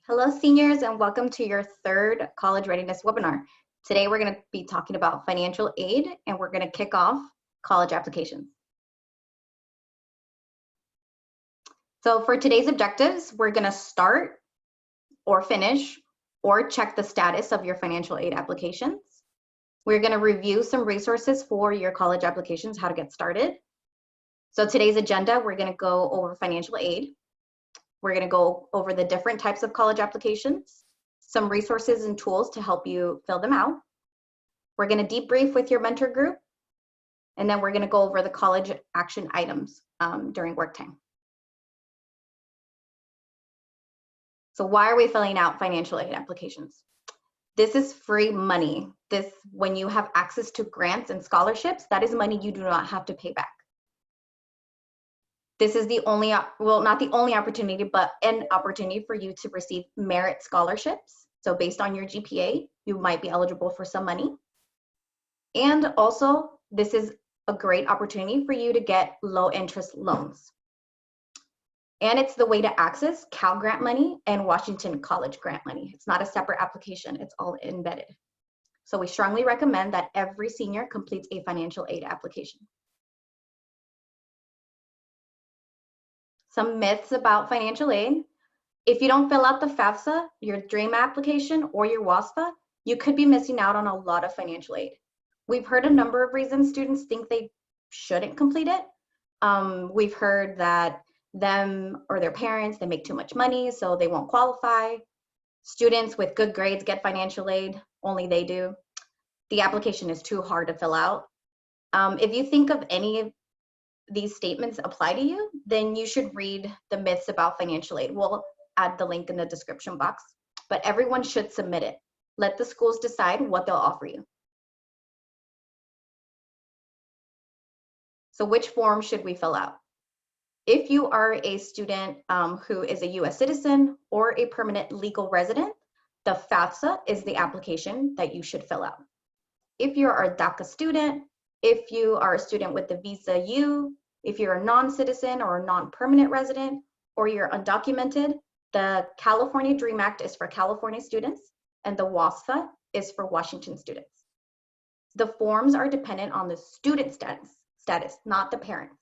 Hello, seniors, and welcome to your third college readiness webinar. Today, we're going to be talking about financial aid, and we're going to kick off college applications. So for today's objectives, we're going to start or finish or check the status of your financial aid applications. We're going to review some resources for your college applications, how to get started. So today's agenda, we're going to go over financial aid. We're going to go over the different types of college applications, some resources and tools to help you fill them out. We're going to debrief with your mentor group, and then we're going to go over the college action items during work time. So why are we filling out financial aid applications? This is free money. When you have access to grants and scholarships, that is money you do not have to pay back. This is the only, well, not the only opportunity, but an opportunity for you to receive merit scholarships. So based on your GPA, you might be eligible for some money. And also, this is a great opportunity for you to get low interest loans. And it's the way to access Cal Grant money and Washington College grant money. It's not a separate application, it's all embedded. So we strongly recommend that every senior completes a financial aid application. Some myths about financial aid. If you don't fill out the FAFSA, your DREAM application, or your WASFA, you could be missing out on a lot of financial aid. We've heard a number of reasons students think they shouldn't complete it. We've heard that them or their parents, they make too much money, so they won't qualify. Students with good grades get financial aid, only they do. The application is too hard to fill out. If you think of any of these statements apply to you, then you should read the myths about financial aid. We'll add the link in the description box, but everyone should submit it. Let the schools decide what they'll offer you. So which form should we fill out? If you are a student who is a US citizen or a permanent legal resident, the FAFSA is the application that you should fill out. If you're a DACA student, if you are a student with the Visa U, if you're a non-citizen or a non-permanent resident, or you're undocumented, the California DREAM Act is for California students, and the WASFA is for Washington students. The forms are dependent on the student status, not the parents.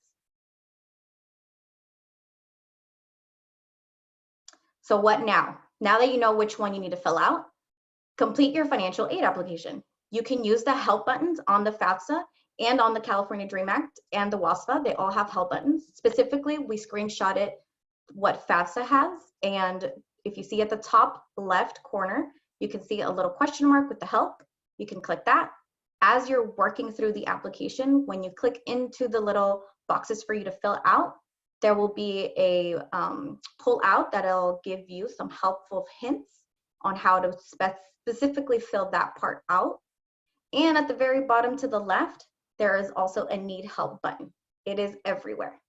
So what now? Now that you know which one you need to fill out, complete your financial aid application. You can use the help buttons on the FAFSA and on the California DREAM Act and the WASFA. They all have help buttons. Specifically, we screenshotted what FAFSA has. And if you see at the top left corner, you can see a little question mark with the help. You can click that. As you're working through the application, when you click into the little boxes for you to fill out, there will be a pull out that'll give you some helpful hints on how to specifically fill that part out. And at the very bottom to the left, there is also a need help button. It is everywhere.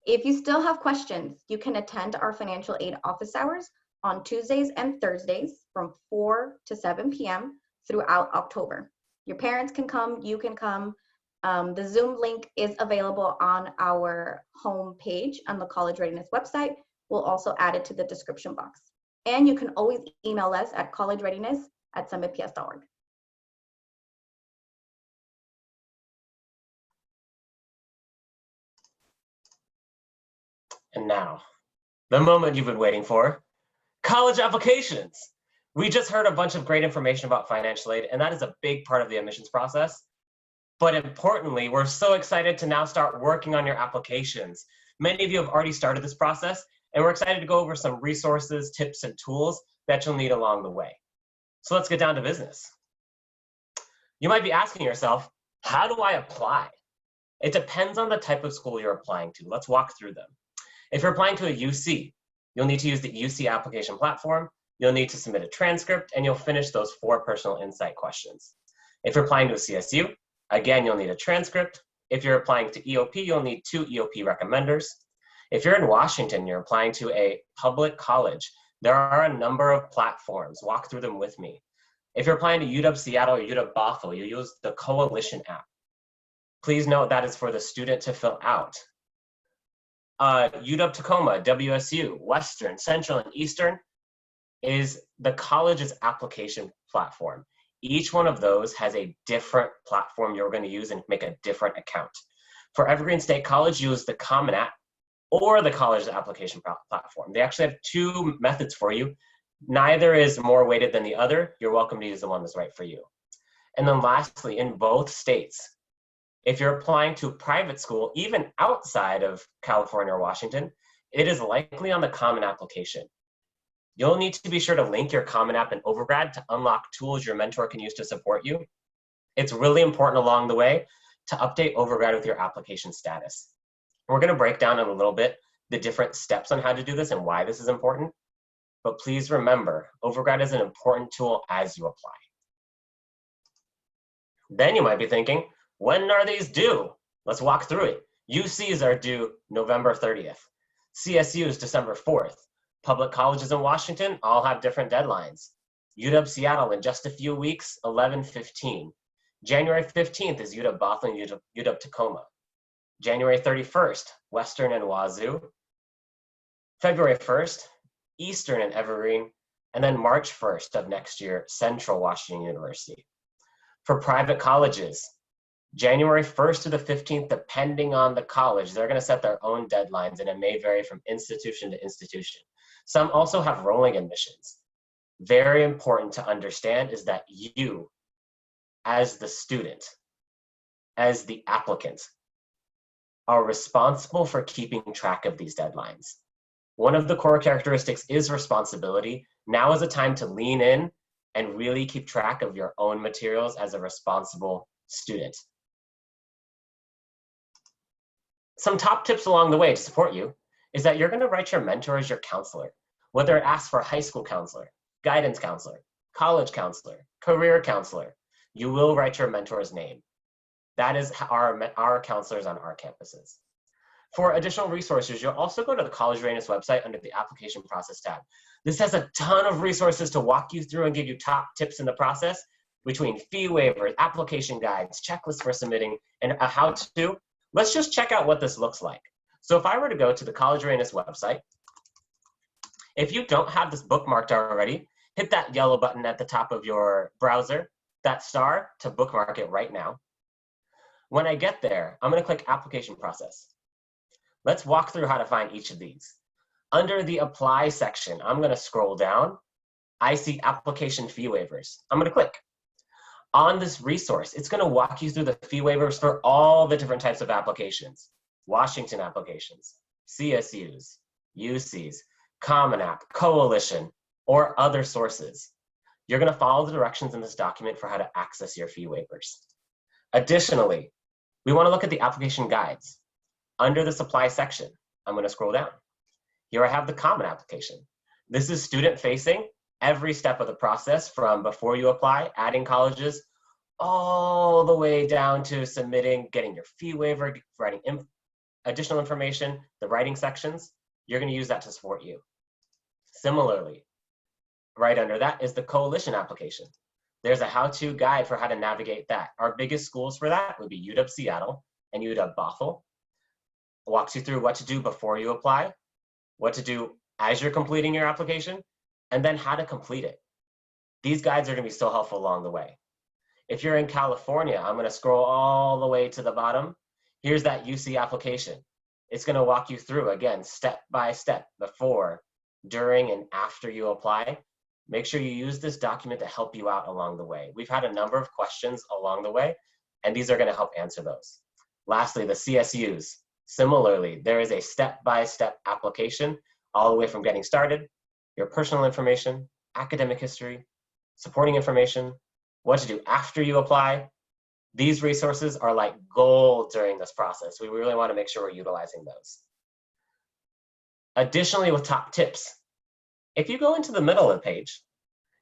If you still have questions, you can attend our financial aid office hours on Tuesdays and Thursdays from 4 to 7 p.m. throughout October. Your parents can come, you can come. The Zoom link is available on our home page on the College Readiness website. We'll also add it to the description box. And you can always email us at collegereadiness@summitps.org. And now, the moment you've been waiting for, college applications. We just heard a bunch of great information about financial aid, and that is a big part of the admissions process. But importantly, we're so excited to now start working on your applications. Many of you have already started this process, and we're excited to go over some resources, tips, and tools that you'll need along the way. So let's get down to business. You might be asking yourself, how do I apply? It depends on the type of school you're applying to. Let's walk through them. If you're applying to a UC, you'll need to use the UC application platform, you'll need to submit a transcript, and you'll finish those 4 personal insight questions. If you're applying to a CSU, again, you'll need a transcript. If you're applying to EOP, you'll need 2 EOP recommenders. If you're in Washington, you're applying to a public college, there are a number of platforms. Walk through them with me. If you're applying to UW Seattle or UW Bothell, you use the Coalition app. Please note that is for the student to fill out. UW Tacoma, WSU, Western, Central, and Eastern, is the college's application platform. Each one of those has a different platform you're going to use and make a different account. For Evergreen State College, use the Common App or the college's application platform. They actually have two methods for you. Neither is more weighted than the other. You're welcome to use the one that's right for you. And then lastly, in both states, if you're applying to a private school, even outside of California or Washington, it is likely on the Common Application. You'll need to be sure to link your Common App in Overgrad to unlock tools your mentor can use to support you. It's really important along the way to update Overgrad with your application status. We're going to break down in a little bit the different steps on how to do this and why this is important. But please remember, Overgrad is an important tool as you apply. Then you might be thinking, when are these due? Let's walk through it. UCs are due November 30th. CSU is December 4th. Public colleges in Washington all have different deadlines. UW-Seattle in just a few weeks, 11/15. January 15th is UW-Bothell and UW-Tacoma. January 31st, Western and Wazoo. February 1st, Eastern and Evergreen. And then March 1st of next year, Central Washington University. For private colleges, January 1st to the 15th, depending on the college, they're going to set their own deadlines, and it may vary from institution to institution. Some also have rolling admissions. Very important to understand is that you, as the student, as the applicant, are responsible for keeping track of these deadlines. One of the core characteristics is responsibility. Now is a time to lean in and really keep track of your own materials as a responsible student. Some top tips along the way to support you is that you're going to write your mentor as your counselor, whether it asks for a high school counselor, guidance counselor, college counselor, career counselor. You will write your mentor's name. That is our counselors on our campuses. For additional resources, you'll also go to the College Readiness website under the Application Process tab. This has a ton of resources to walk you through and give you top tips in the process between fee waivers, application guides, checklists for submitting, and a how-to. Let's just check out what this looks like. So if I were to go to the College Readiness website, if you don't have this bookmarked already, hit that yellow button at the top of your browser, that star, to bookmark it right now. When I get there, I'm going to click Application Process. Let's walk through how to find each of these. Under the Apply section, I'm going to scroll down. I see Application Fee Waivers. I'm going to click. On this resource, it's going to walk you through the fee waivers for all the different types of applications. Washington applications, CSUs, UCs, Common App, Coalition, or other sources. You're going to follow the directions in this document for how to access your fee waivers. Additionally, we want to look at the application guides. Under the Supply section, I'm going to scroll down. Here I have the Common Application. This is student-facing, every step of the process from before you apply, adding colleges, all the way down to submitting, getting your fee waiver, writing additional information, the writing sections. You're going to use that to support you. Similarly, right under that is the Coalition Application. There's a how-to guide for how to navigate that. Our biggest schools for that would be UW-Seattle and UW-Bothell. Walks you through what to do before you apply, what to do as you're completing your application, and then how to complete it. These guides are going to be so helpful along the way. If you're in California, I'm going to scroll all the way to the bottom. Here's that UC application. It's going to walk you through, again, step by step, before, during, and after you apply. Make sure you use this document to help you out along the way. We've had a number of questions along the way, and these are going to help answer those. Lastly, the CSUs. Similarly, there is a step-by-step application all the way from getting started, your personal information, academic history, supporting information, what to do after you apply. These resources are like gold during this process. We really want to make sure we're utilizing those. Additionally, with top tips, if you go into the middle of the page,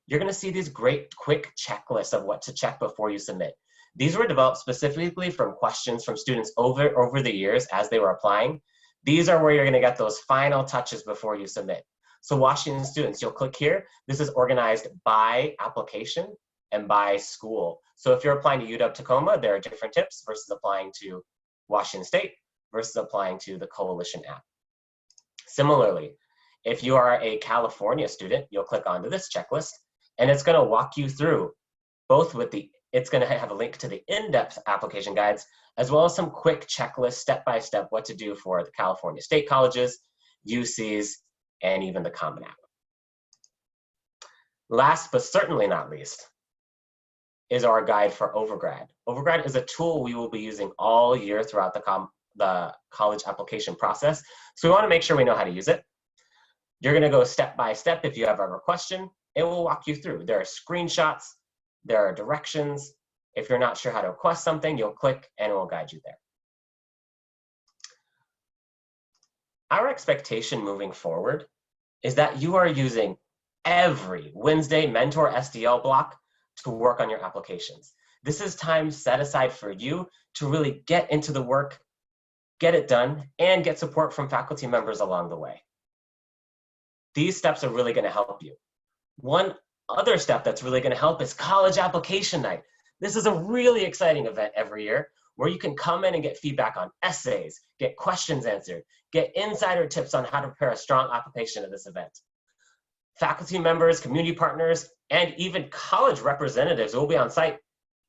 you're going to see these great quick checklists of what to check before you submit. These were developed specifically from questions from students over the years as they were applying. These are where you're going to get those final touches before you submit. So Washington students, you'll click here. This is organized by application and by school. So if you're applying to UW-Tacoma, there are different tips versus applying to Washington State versus applying to the Coalition app. Similarly, If you are a California student, you'll click onto this checklist, and it's going to walk you through both it's going to have a link to the in-depth application guides, as well as some quick checklists, step-by-step, what to do for the California state colleges, UCs, and even the Common App. Last, but certainly not least, is our guide for Overgrad. Overgrad is a tool we will be using all year throughout the college application process, so we want to make sure we know how to use it. You're going to go step by step. If you have a question, it will walk you through. There are screenshots, there are directions. If you're not sure how to request something, you'll click and it will guide you there. Our expectation moving forward is that you are using every Wednesday Mentor SDL block to work on your applications. This is time set aside for you to really get into the work, get it done, and get support from faculty members along the way. These steps are really going to help you. One other step that's really going to help is college application night. This is a really exciting event every year where you can come in and get feedback on essays, get questions answered, get insider tips on how to prepare a strong application at this event. Faculty members, community partners, and even college representatives will be on site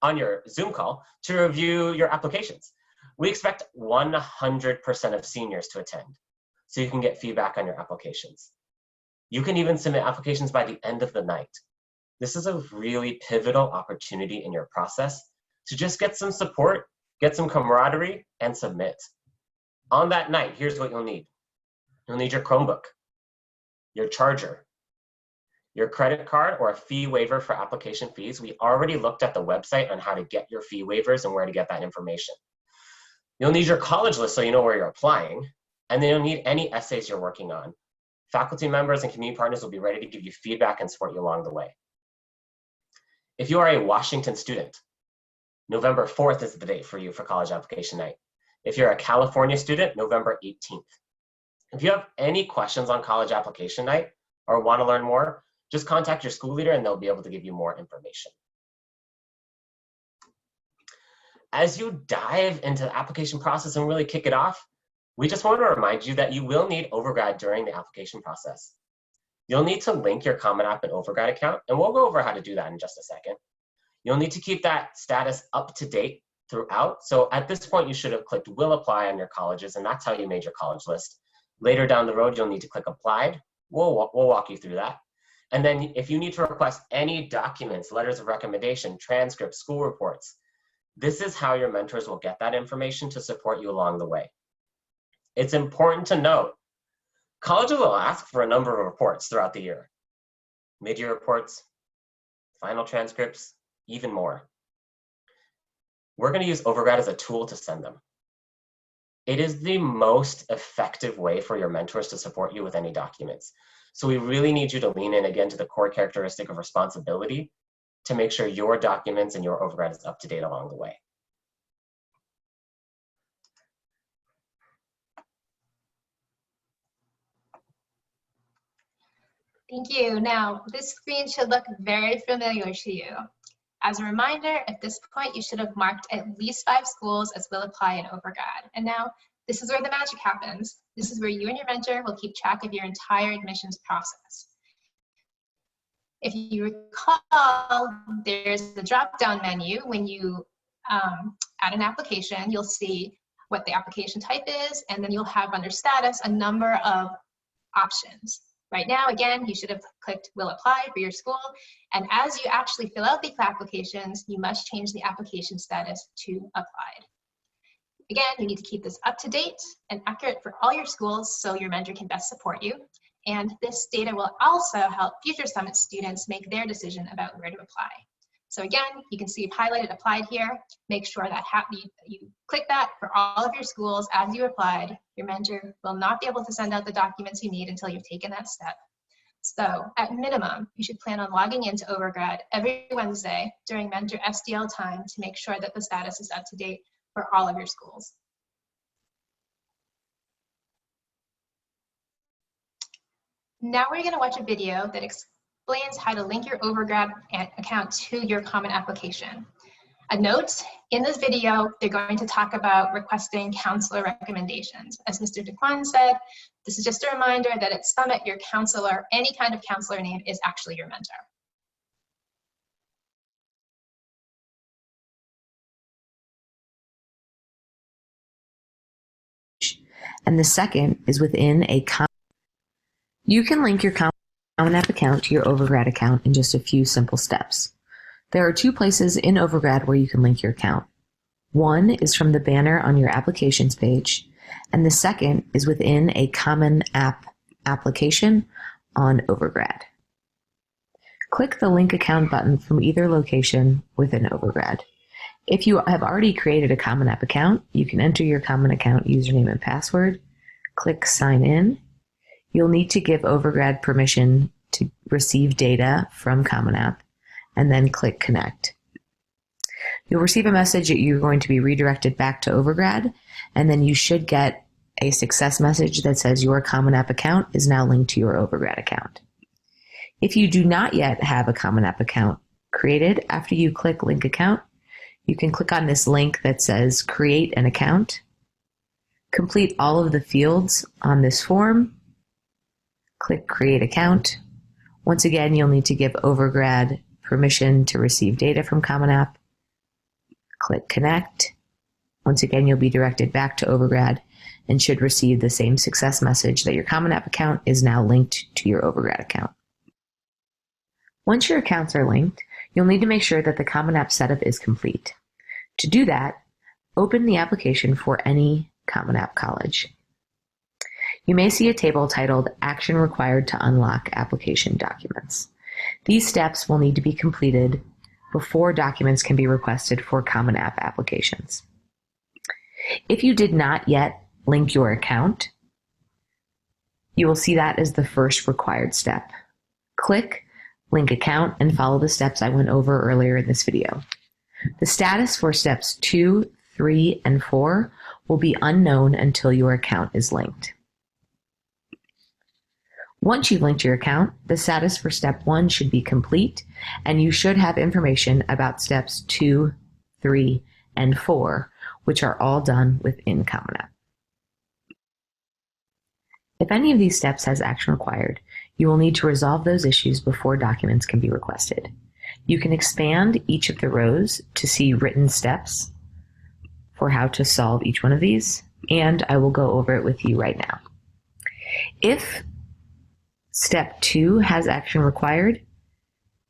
on your Zoom call to review your applications. We expect 100% of seniors to attend, so you can get feedback on your applications. You can even submit applications by the end of the night. This is a really pivotal opportunity in your process to just get some support, get some camaraderie, and submit. On that night, here's what you'll need. You'll need your Chromebook, your charger, your credit card or a fee waiver for application fees. We already looked at the website on how to get your fee waivers and where to get that information. You'll need your college list so you know where you're applying, and then you'll need any essays you're working on. Faculty members and community partners will be ready to give you feedback and support you along the way. If you are a Washington student, November 4th is the date for you for college application night. If you're a California student, November 18th. If you have any questions on college application night or want to learn more, just contact your school leader and they'll be able to give you more information. As you dive into the application process and really kick it off, we just want to remind you that you will need Overgrad during the application process. You'll need to link your Common App and Overgrad account, and we'll go over how to do that in just a second. You'll need to keep that status up to date throughout. So at this point, you should have clicked Will Apply on your colleges, and that's how you made your college list. Later down the road, you'll need to click Applied. We'll walk you through that. And then if you need to request any documents, letters of recommendation, transcripts, school reports, this is how your mentors will get that information to support you along the way. It's important to note, colleges will ask for a number of reports throughout the year. Mid-year reports, final transcripts, even more. We're going to use Overgrad as a tool to send them. It is the most effective way for your mentors to support you with any documents. So we really need you to lean in again to the core characteristic of responsibility to make sure your documents and your Overgrad is up to date along the way. Thank you. Now, this screen should look very familiar to you. As a reminder, at this point, you should have marked at least 5 schools as will apply in Overgrad. And now, this is where the magic happens. This is where you and your mentor will keep track of your entire admissions process. If you recall, there's the drop-down menu. When you add an application, you'll see what the application type is, and then you'll have under status a number of options. Right now, again, you should have clicked Will Apply for your school, and as you actually fill out these applications, you must change the application status to Applied. Again, you need to keep this up to date and accurate for all your schools so your mentor can best support you. And this data will also help future Summit students make their decision about where to apply. So again, you can see you've highlighted Applied here. Make sure that you click that for all of your schools as you applied. Your mentor will not be able to send out the documents you need until you've taken that step. So at minimum, you should plan on logging into Overgrad every Wednesday during mentor SDL time to make sure that the status is up to date for all of your schools. Now we're going to watch a video that explains how to link your Overgrad account to your Common application. A note, in this video, they're going to talk about requesting counselor recommendations. As Mr. DeQuan said, this is just a reminder that at Summit, your counselor, any kind of counselor name, is actually your mentor. And the second is within a You can link your Common App account to your Overgrad account in just a few simple steps. There are 2 places in Overgrad where you can link your account. One is from the banner on your applications page, and the second is within a Common App application on Overgrad. Click the Link Account button from either location within Overgrad. If you have already created a Common App account, you can enter your Common Account username and password, click Sign In. You'll need to give Overgrad permission to receive data from Common App, and then click Connect. You'll receive a message that you're going to be redirected back to Overgrad, and then you should get a success message that says your Common App account is now linked to your Overgrad account. If you do not yet have a Common App account created, after you click Link Account, you can click on this link that says Create an Account. Complete all of the fields on this form. Click Create Account. Once again, you'll need to give Overgrad permission to receive data from Common App. Click Connect. Once again, you'll be directed back to Overgrad and should receive the same success message that your Common App account is now linked to your Overgrad account. Once your accounts are linked, you'll need to make sure that the Common App setup is complete. To do that, open the application for any Common App college. You may see a table titled Action Required to Unlock Application Documents. These steps will need to be completed before documents can be requested for Common App applications. If you did not yet link your account, you will see that as the first required step. Click Link Account and follow the steps I went over earlier in this video. The status for steps 2, 3, and 4 will be unknown until your account is linked. Once you've linked your account, the status for step 1 should be complete, and you should have information about steps 2, 3, and 4, which are all done within Common App. If any of these steps has action required, you will need to resolve those issues before documents can be requested. You can expand each of the rows to see written steps for how to solve each one of these, and I will go over it with you right now. If step 2 has action required,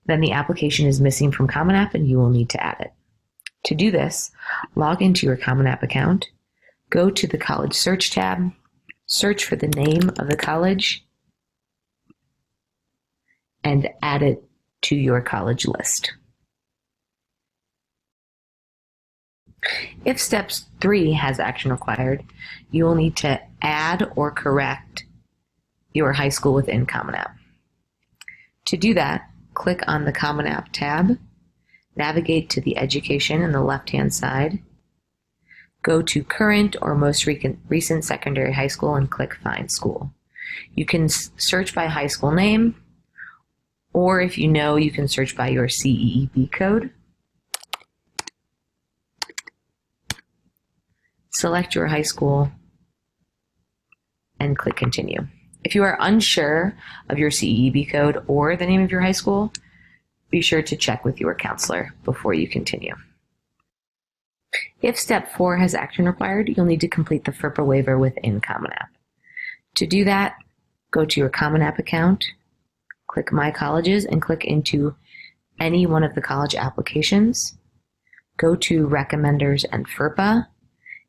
then the application is missing from Common App and you will need to add it. To do this, log into your Common App account, go to the College Search tab, search for the name of the college, and add it to your college list. If step 3 has action required, you will need to add or correct your high school within Common App. To do that, click on the Common App tab, navigate to the Education in the left-hand side, go to Current or Most Recent Secondary High School and click Find School. You can search by high school name, or if you know, you can search by your CEEB code. Select your high school and click Continue. If you are unsure of your CEEB code or the name of your high school, be sure to check with your counselor before you continue. If step 4 has action required, you'll need to complete the FERPA waiver within Common App. To do that, go to your Common App account, click My Colleges, and click into any one of the college applications. Go to Recommenders and FERPA,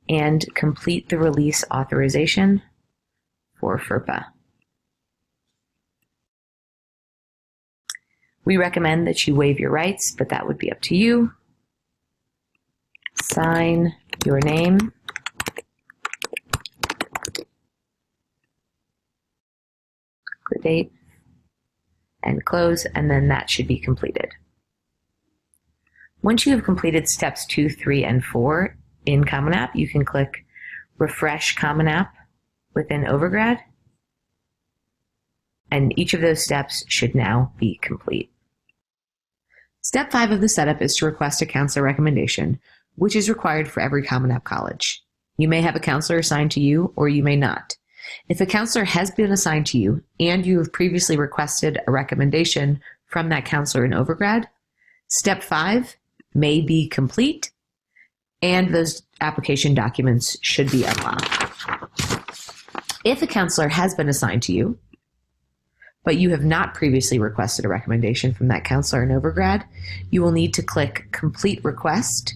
and complete the release authorization for FERPA. We recommend that you waive your rights, but that would be up to you. Sign your name. The date and close, and then that should be completed. Once you have completed steps 2, 3, and 4 in Common App, you can click Refresh Common App within Overgrad, and each of those steps should now be complete. Step 5 of the setup is to request a counselor recommendation, which is required for every Common App college. You may have a counselor assigned to you, or you may not. If a counselor has been assigned to you and you have previously requested a recommendation from that counselor in Overgrad, Step 5 may be complete and those application documents should be unlocked. If a counselor has been assigned to you, but you have not previously requested a recommendation from that counselor in Overgrad, you will need to click Complete Request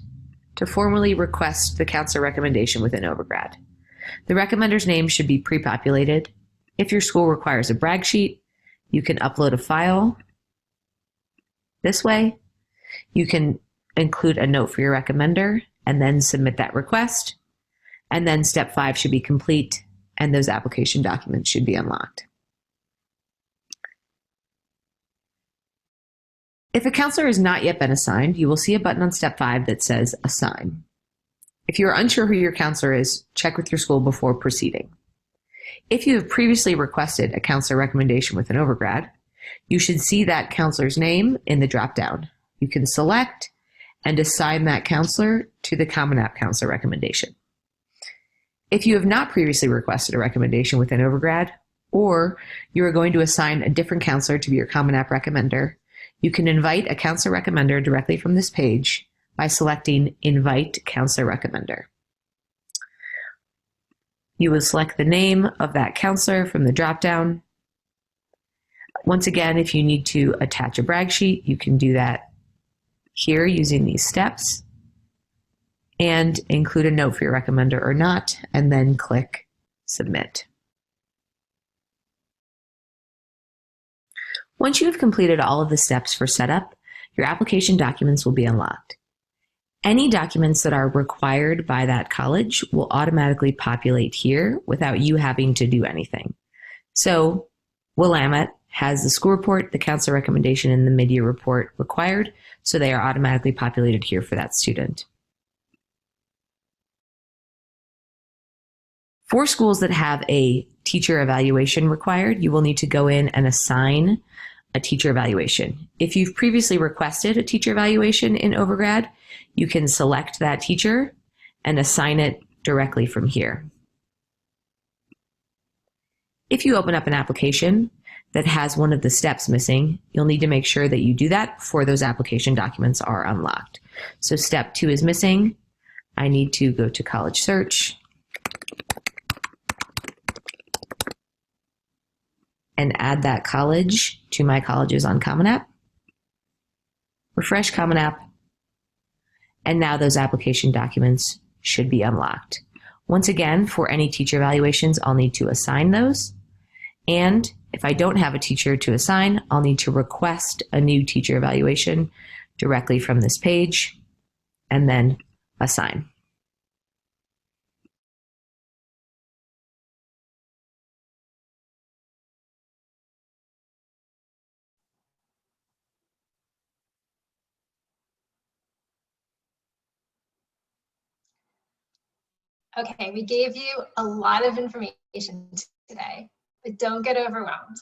to formally request the counselor recommendation within Overgrad. The recommender's name should be pre-populated. If your school requires a brag sheet, you can upload a file this way. You can include a note for your recommender and then submit that request. And then Step 5 should be complete and those application documents should be unlocked. If a counselor has not yet been assigned, you will see a button on Step 5 that says Assign. If you are unsure who your counselor is, check with your school before proceeding. If you have previously requested a counselor recommendation with an Overgrad, you should see that counselor's name in the drop-down. You can select and assign that counselor to the Common App counselor recommendation. If you have not previously requested a recommendation with an Overgrad, or you are going to assign a different counselor to be your Common App recommender, you can invite a counselor recommender directly from this page by selecting Invite Counselor Recommender. You will select the name of that counselor from the dropdown. Once again, if you need to attach a brag sheet, you can do that here using these steps and include a note for your recommender or not, and then click Submit. Once you have completed all of the steps for setup, your application documents will be unlocked. Any documents that are required by that college will automatically populate here without you having to do anything. So Willamette has the school report, the counselor recommendation, and the mid-year report required, so they are automatically populated here for that student. For schools that have a teacher evaluation required, you will need to go in and assign a teacher evaluation. If you've previously requested a teacher evaluation in Overgrad, you can select that teacher and assign it directly from here. If you open up an application that has one of the steps missing, you'll need to make sure that you do that before those application documents are unlocked. So Step 2 is missing. I need to go to College Search and add that college to my colleges on Common App. Refresh Common App. And now those application documents should be unlocked. Once again, for any teacher evaluations, I'll need to assign those. And if I don't have a teacher to assign, I'll need to request a new teacher evaluation directly from this page and then assign. Okay, we gave you a lot of information today, but don't get overwhelmed.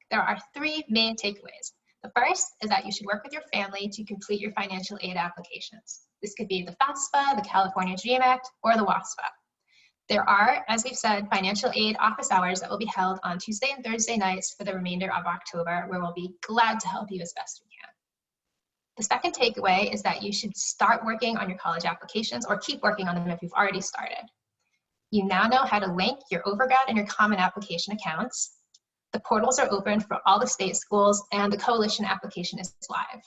There are 3 main takeaways. The first is that you should work with your family to complete your financial aid applications. This could be the FAFSA, the California DREAM Act, or the WASFA. There are, as we've said, financial aid office hours that will be held on Tuesday and Thursday nights for the remainder of October, where we'll be glad to help you as best we can. The second takeaway is that you should start working on your college applications or keep working on them if you've already started. You now know how to link your Overgrad and your Common Application accounts. The portals are open for all the state schools and the coalition application is live.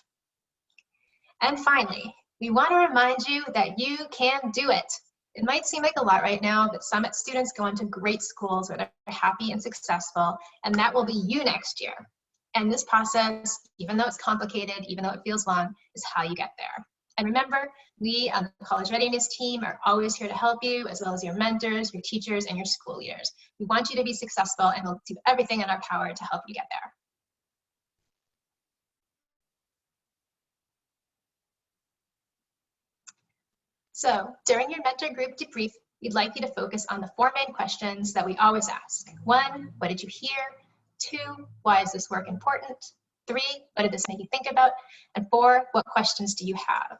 And finally, we want to remind you that you can do it. It might seem like a lot right now, but Summit students go into great schools where they're happy and successful, and that will be you next year. And this process, even though it's complicated, even though it feels long, is how you get there. And remember, we on the College Readiness team are always here to help you, as well as your mentors, your teachers, and your school leaders. We want you to be successful, and we'll do everything in our power to help you get there. So during your mentor group debrief, we'd like you to focus on the 4 main questions that we always ask. 1, what did you hear? 2, why is this work important? 3, what did this make you think about? And 4, what questions do you have?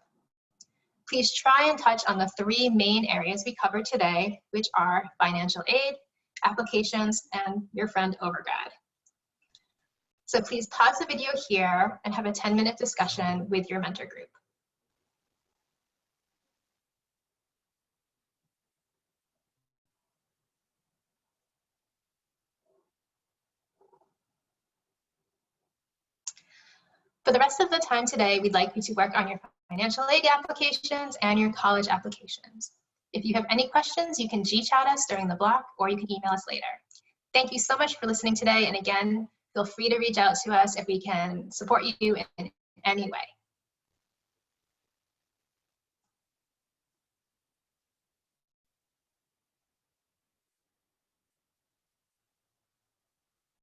Please try and touch on the 3 main areas we covered today, which are financial aid, applications, and your friend Overgrad. So please pause the video here and have a 10-minute discussion with your mentor group. For the rest of the time today, we'd like you to work on your financial aid applications and your college applications. If you have any questions, you can G-chat us during the block or you can email us later. Thank you so much for listening today. And again, feel free to reach out to us if we can support you in any way.